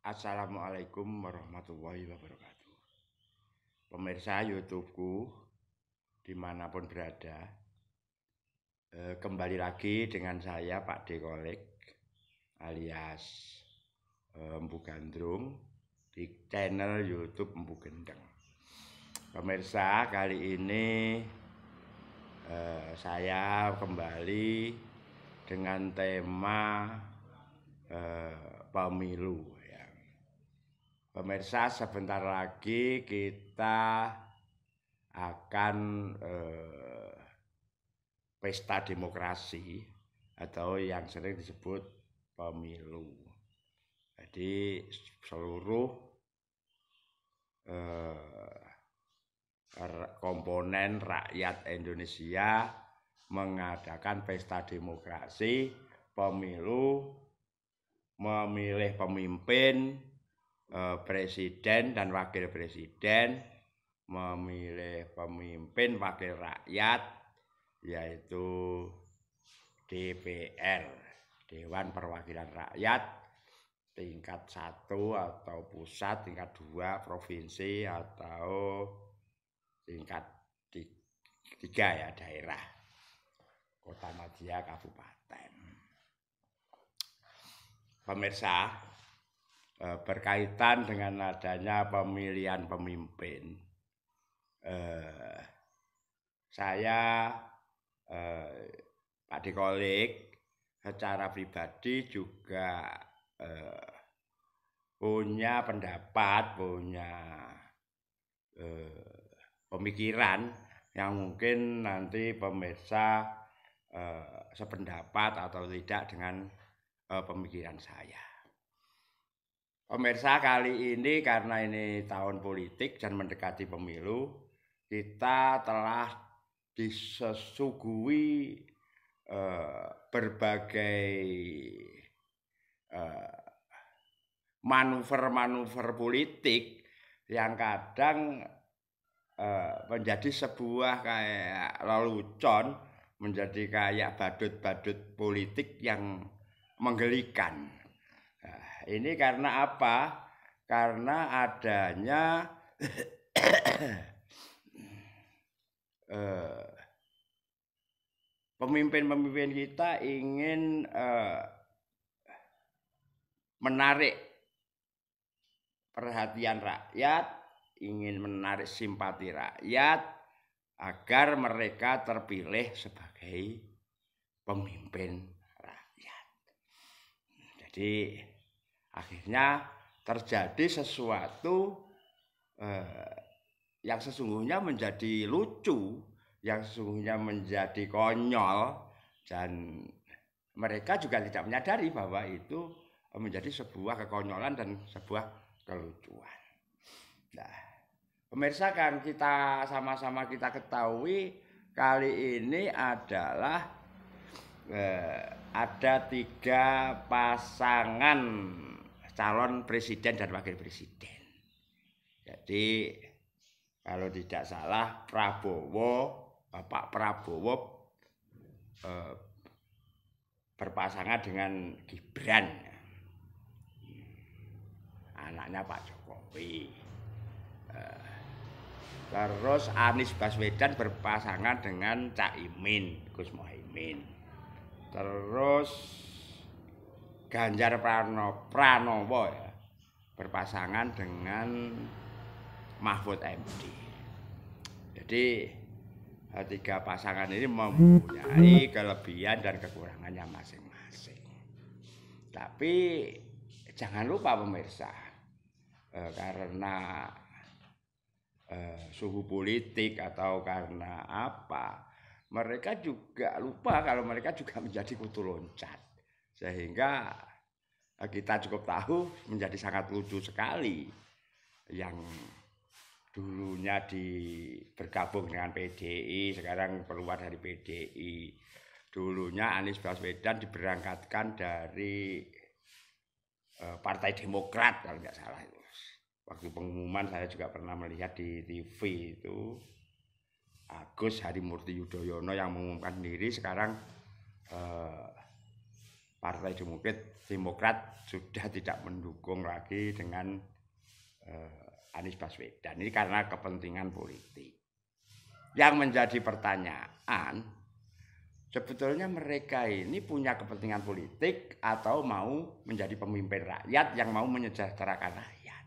Assalamualaikum warahmatullahi wabarakatuh. Pemirsa YouTubeku dimanapun berada, kembali lagi dengan saya Pak Dekolek alias Empu Gandrung di channel YouTube Empu Gendeng. Pemirsa, kali ini saya kembali dengan tema pemilu. Pemirsa, sebentar lagi kita akan pesta demokrasi atau yang sering disebut pemilu. Jadi seluruh komponen rakyat Indonesia mengadakan pesta demokrasi, pemilu, memilih pemimpin, presiden dan wakil presiden, memilih pemimpin wakil rakyat, yaitu DPR, Dewan Perwakilan Rakyat, tingkat 1 atau pusat, tingkat 2 provinsi, atau tingkat 3 ya daerah, kota madya, kabupaten. Pemirsa, berkaitan dengan adanya pemilihan pemimpin, saya Pak Dekolek secara pribadi juga punya pendapat, punya pemikiran yang mungkin nanti pemirsa sependapat atau tidak dengan pemikiran saya. Pemirsa, kali ini karena ini tahun politik dan mendekati pemilu, kita telah disuguhi berbagai manuver-manuver politik yang kadang menjadi sebuah kayak lelucon, menjadi kayak badut-badut politik yang menggelikan. Ini karena apa? Karena adanya pemimpin-pemimpin kita ingin menarik perhatian rakyat, ingin menarik simpati rakyat agar mereka terpilih sebagai pemimpin rakyat. Jadi akhirnya terjadi sesuatu yang sesungguhnya menjadi lucu, yang sesungguhnya menjadi konyol, dan mereka juga tidak menyadari bahwa itu menjadi sebuah kekonyolan dan sebuah kelucuan. Nah, pemirsa, kan kita sama-sama kita ketahui kali ini adalah ada 3 pasangan calon presiden dan wakil presiden. Jadi kalau tidak salah Bapak Prabowo berpasangan dengan Gibran, anaknya Pak Jokowi. Terus Anies Baswedan berpasangan dengan Caimin, Gus Mohaimin. Terus Ganjar Pranowo ya, berpasangan dengan Mahfud MD. Jadi 3 pasangan ini mempunyai kelebihan dan kekurangannya masing-masing. Tapi jangan lupa pemirsa, karena suhu politik atau karena apa, mereka juga lupa kalau mereka juga menjadi kutu loncat. Sehingga kita cukup tahu menjadi sangat lucu sekali yang dulunya bergabung dengan PDI, sekarang keluar dari PDI. Dulunya Anies Baswedan diberangkatkan dari Partai Demokrat kalau nggak salah itu. Waktu pengumuman saya juga pernah melihat di TV itu Agus Harimurti Yudhoyono yang mengumumkan diri sekarang Partai Demokrat sudah tidak mendukung lagi dengan Anies Baswedan. Ini karena kepentingan politik. Yang menjadi pertanyaan, sebetulnya mereka ini punya kepentingan politik atau mau menjadi pemimpin rakyat yang mau menyejahterakan rakyat.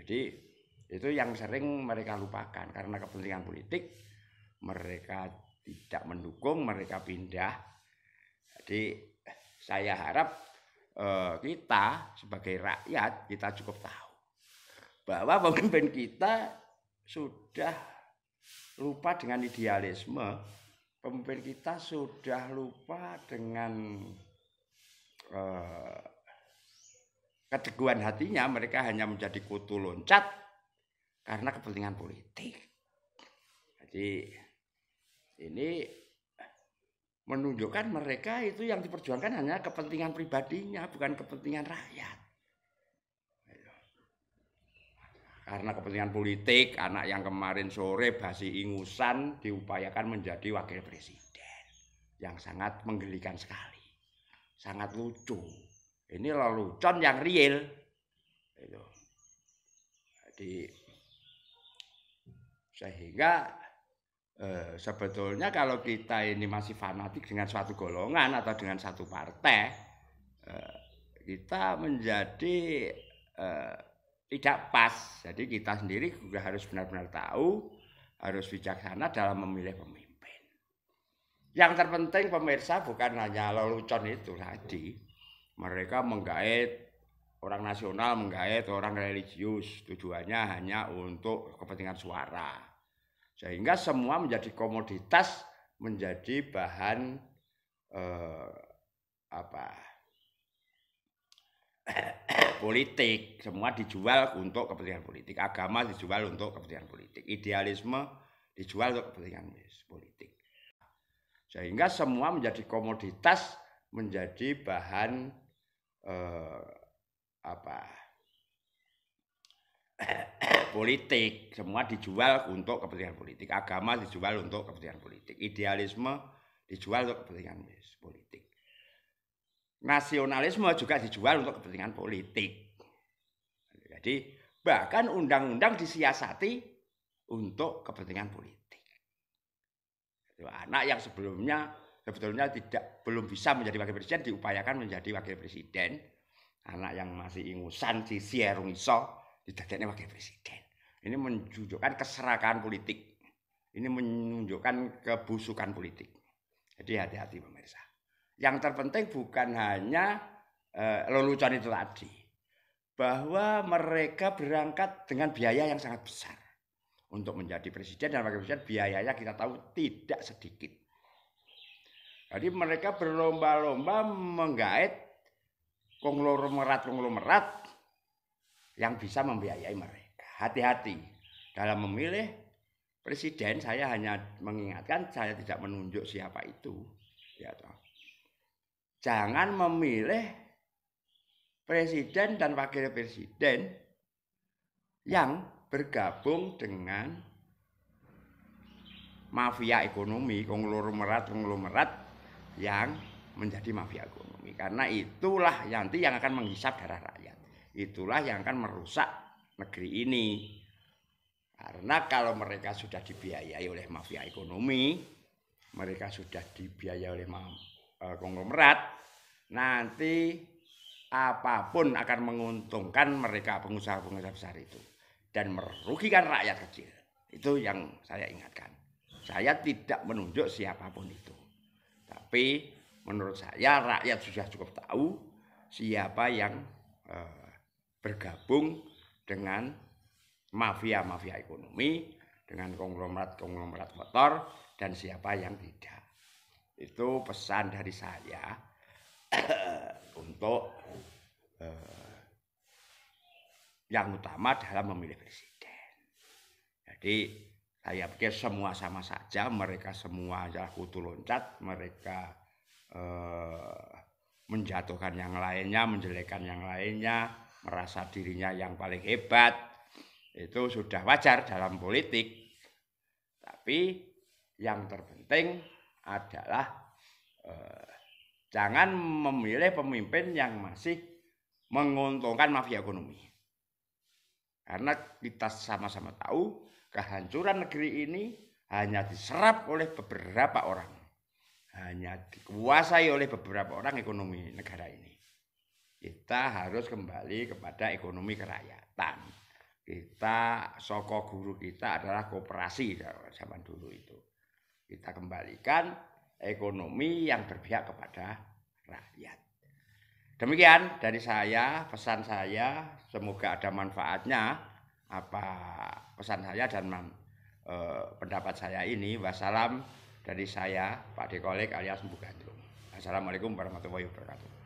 Jadi itu yang sering mereka lupakan, karena kepentingan politik mereka tidak mendukung, mereka pindah. Jadi saya harap kita sebagai rakyat kita cukup tahu bahwa pemimpin kita sudah lupa dengan idealisme, pemimpin kita sudah lupa dengan keteguhan hatinya. Mereka hanya menjadi kutu loncat karena kepentingan politik. Jadi ini menunjukkan mereka itu yang diperjuangkan hanya kepentingan pribadinya, bukan kepentingan rakyat. Karena kepentingan politik, anak yang kemarin sore basi ingusan diupayakan menjadi wakil presiden, yang sangat menggelikan sekali, sangat lucu. Ini lelucon yang real. Jadi sehingga sebetulnya kalau kita ini masih fanatik dengan suatu golongan atau dengan satu partai, kita menjadi tidak pas. Jadi kita sendiri juga harus benar-benar tahu, harus bijaksana dalam memilih pemimpin. Yang terpenting pemirsa bukan hanya lelucon itu tadi. Mereka menggait orang nasional, menggait orang religius, tujuannya hanya untuk kepentingan suara. Sehingga semua menjadi komoditas, menjadi bahan politik. Semua dijual untuk kepentingan politik. Agama dijual untuk kepentingan politik. Idealisme dijual untuk kepentingan politik. Sehingga semua menjadi komoditas, menjadi bahan politik. Semua dijual untuk kepentingan politik. Agama dijual untuk kepentingan politik. Idealisme dijual untuk kepentingan politik. Nasionalisme juga dijual untuk kepentingan politik. Jadi bahkan undang-undang disiasati untuk kepentingan politik. Anak yang sebelumnya belum bisa menjadi wakil presiden diupayakan menjadi wakil presiden. Anak yang masih ingusan sisi erung iso didadekne wakil presiden. Ini menunjukkan keserakahan politik. Ini menunjukkan kebusukan politik. Jadi hati-hati pemirsa. Yang terpenting bukan hanya lelucon itu tadi. Bahwa mereka berangkat dengan biaya yang sangat besar. Untuk menjadi presiden dan wakil presiden biayanya kita tahu tidak sedikit. Jadi mereka berlomba-lomba menggait konglomerat yang bisa membiayai mereka. Hati-hati dalam memilih presiden. Saya hanya mengingatkan, saya tidak menunjuk siapa itu. Ya, jangan memilih presiden dan wakil presiden yang bergabung dengan mafia ekonomi, konglomerat yang menjadi mafia ekonomi. Karena itulah nanti yang akan menghisap darah rakyat. Itulah yang akan merusak negeri ini. Karena kalau mereka sudah dibiayai oleh mafia ekonomi, mereka sudah dibiayai oleh konglomerat, nanti apapun akan menguntungkan mereka, pengusaha-pengusaha besar itu, dan merugikan rakyat kecil. Itu yang saya ingatkan. Saya tidak menunjuk siapapun itu, tapi menurut saya rakyat sudah cukup tahu siapa yang bergabung dengan mafia-mafia ekonomi, dengan konglomerat kotor, dan siapa yang tidak. Itu pesan dari saya untuk yang utama dalam memilih presiden. Jadi saya pikir semua sama saja, mereka semua adalah kutu loncat, mereka menjatuhkan yang lainnya, menjelekkan yang lainnya, merasa dirinya yang paling hebat. Itu sudah wajar dalam politik. Tapi yang terpenting adalah Jangan memilih pemimpin yang masih menguntungkan mafia ekonomi. Karena kita sama-sama tahu kehancuran negeri ini hanya diserap oleh beberapa orang. Hanya dikuasai oleh beberapa orang ekonomi negara ini. Kita harus kembali kepada ekonomi kerakyatan. Kita, soko guru kita adalah koperasi zaman dulu itu. Kita kembalikan ekonomi yang berpihak kepada rakyat. Demikian dari saya, pesan saya, semoga ada manfaatnya apa pesan saya dan pendapat saya ini. Wassalam dari saya, Pak Dekolek alias Mbu Gandrung. Assalamualaikum warahmatullahi wabarakatuh.